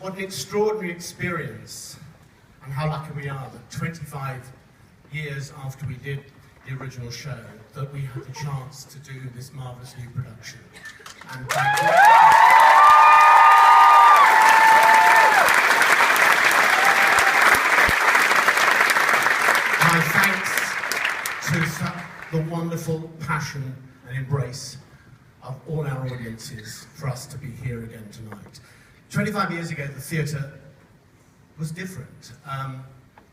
What an extraordinary experience, and how lucky we are that 25 years after we did the original show, that we had the chance to do this marvellous new production. And my thanks to the wonderful passion and embrace of all our audiences for us to be here again tonight. 25 years ago, the theatre was different.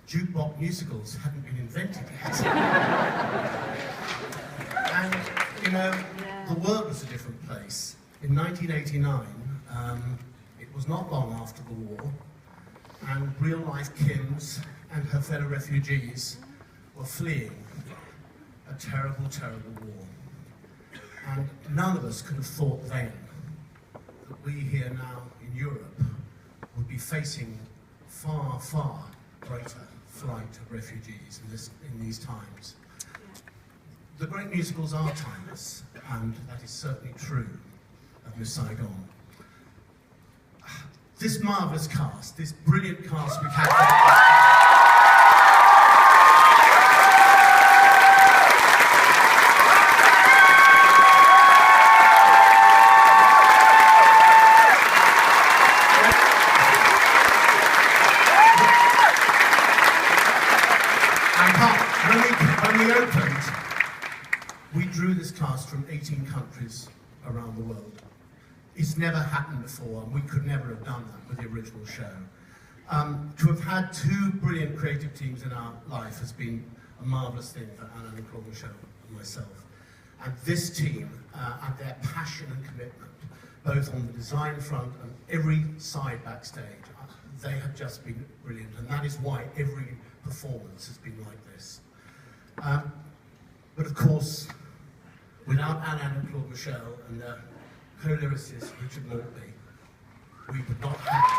Jukebox musicals hadn't been invented yet. And, you know, the world was a different place. In 1989, it was not long after the war, and real-life Kims and her fellow refugees were fleeing a terrible, terrible war. And none of us could have thought then that we here now in Europe would be facing far, far greater flight of refugees in these times. The great musicals are timeless, and that is certainly true of Miss Saigon. This marvellous cast, this brilliant cast we've had. When we opened, we drew this cast from 18 countries around the world. It's never happened before, and we could never have done that with the original show. To have had two brilliant creative teams in our life has been a marvellous thing for Alain and Claude, Michel and myself. And this team, and their passion and commitment, both on the design front and every side backstage, they have just been brilliant, and that is why every performance has been like this. But of course, without Alain and Claude Michel and their co-lyricist Richard Maltby, we would not have.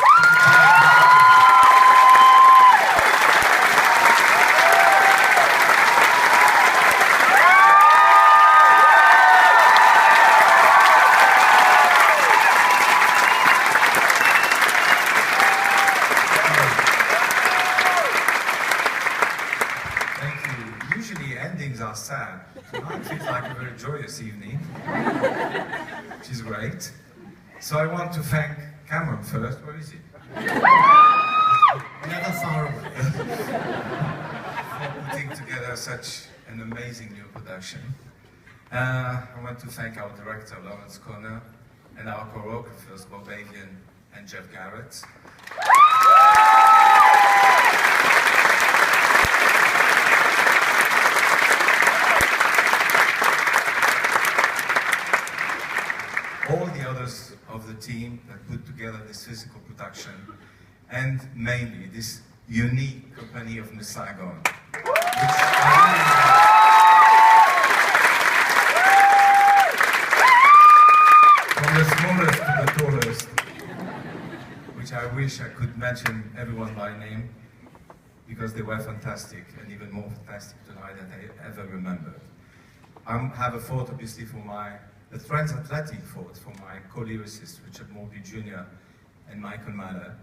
Are sad. Tonight feels like a very joyous evening, which is great. So I want to thank Cameron first. Where is he? Never far away. For putting together such an amazing new production. I want to thank our director, Lawrence Conner, and our choreographers, Boublil and Jeff Garrett. All the others of the team that put together this physical production, and mainly this unique company of Miss Saigon, which from the smallest to the tallest, which I wish I could mention everyone by name, because they were fantastic, and even more fantastic tonight than I ever remembered. I have a thought, obviously, for the transatlantic thought for my co-lyricists, Richard Maltby Jr. and Michael Mahler.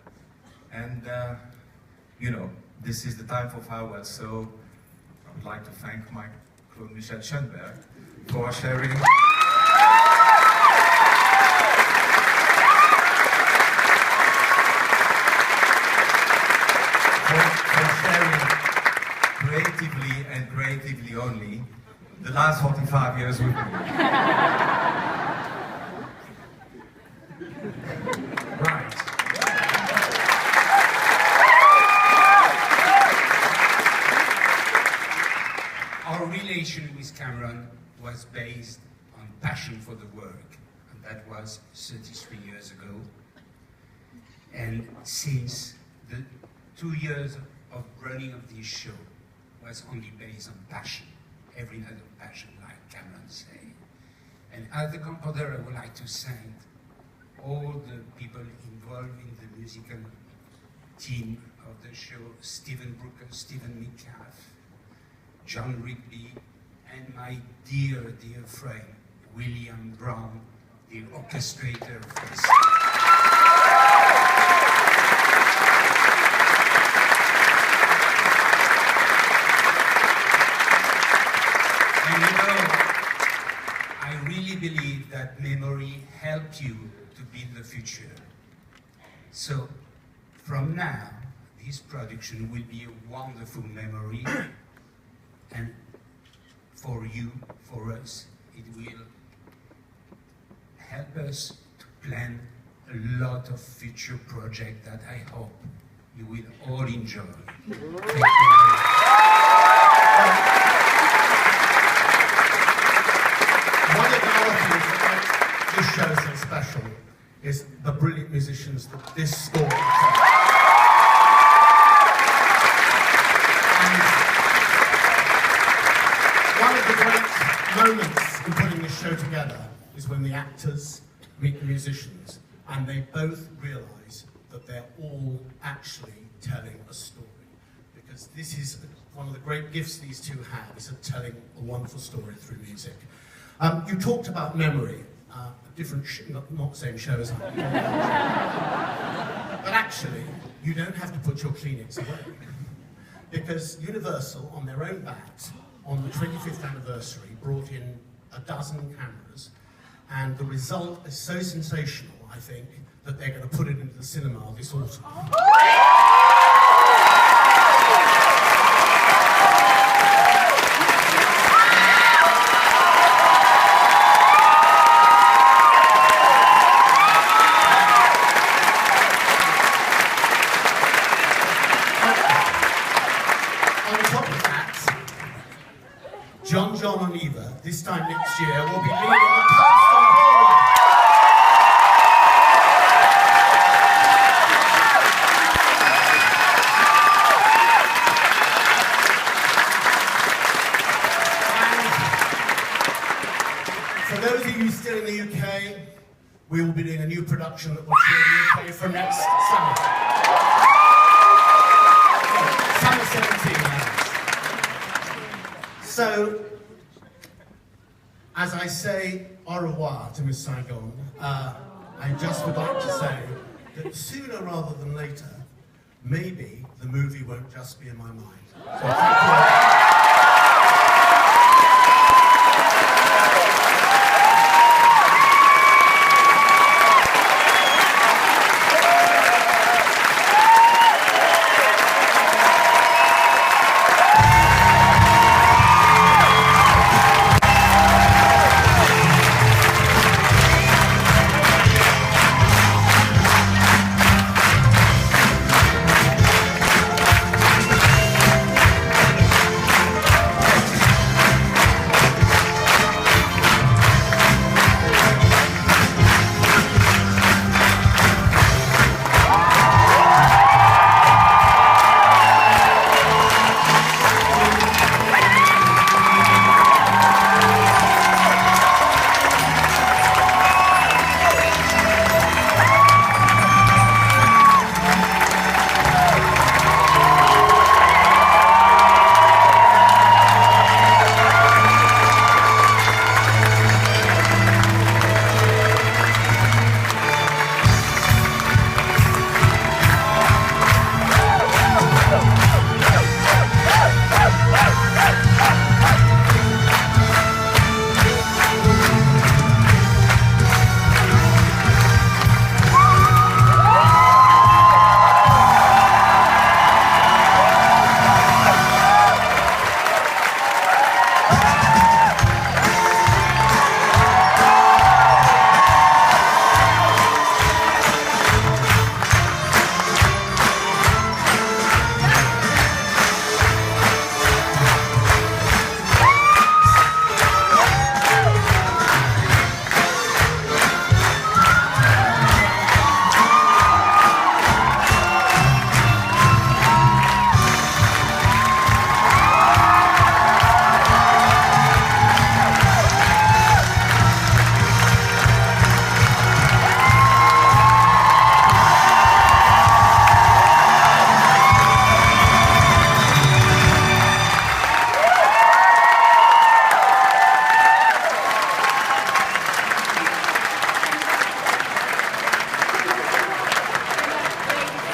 And, you know, this is the time for farewell, so I would like to thank my Claude Michel Schonberg for sharing creatively and creatively only the last 45 years with me. Right. Our relation with Cameron was based on passion for the work, and that was 33 years ago. And since the 2 years of running of this show was only based on passion, every night of passion, like Cameron said. And as the composer, I would like to thank all the people involved in the musical team of the show, Stephen Brooker, Stephen Metcalf, John Rigby, and my dear, dear friend, William Brown, the orchestrator of this. build the future. So from now, this production will be a wonderful memory, and for you, for us, it will help us to plan a lot of future projects that I hope you will all enjoy. Thank you very much. One of the other things that makes this show so special is the brilliant musicians that this score has. One of the great moments in putting this show together is when the actors meet the musicians and they both realise that they're all actually telling a story. Because this is one of the great gifts these two have, is of telling a wonderful story through music. You talked about memory, different, not the same show as I. But actually, you don't have to put your Kleenex away. Because Universal, on their own bat, on the 25th anniversary, brought in a dozen cameras, and the result is so sensational, I think, that they're going to put it into the cinema this autumn. John and Eva, this time next year, will be leading the cast on Broadway. And for those of you still in the UK, we will be doing a new production that will tour the UK from next summer. Summer 17 now. So, as I say au revoir to Miss Saigon, I just would like to say that sooner rather than later, maybe the movie won't just be in my mind. So thank you.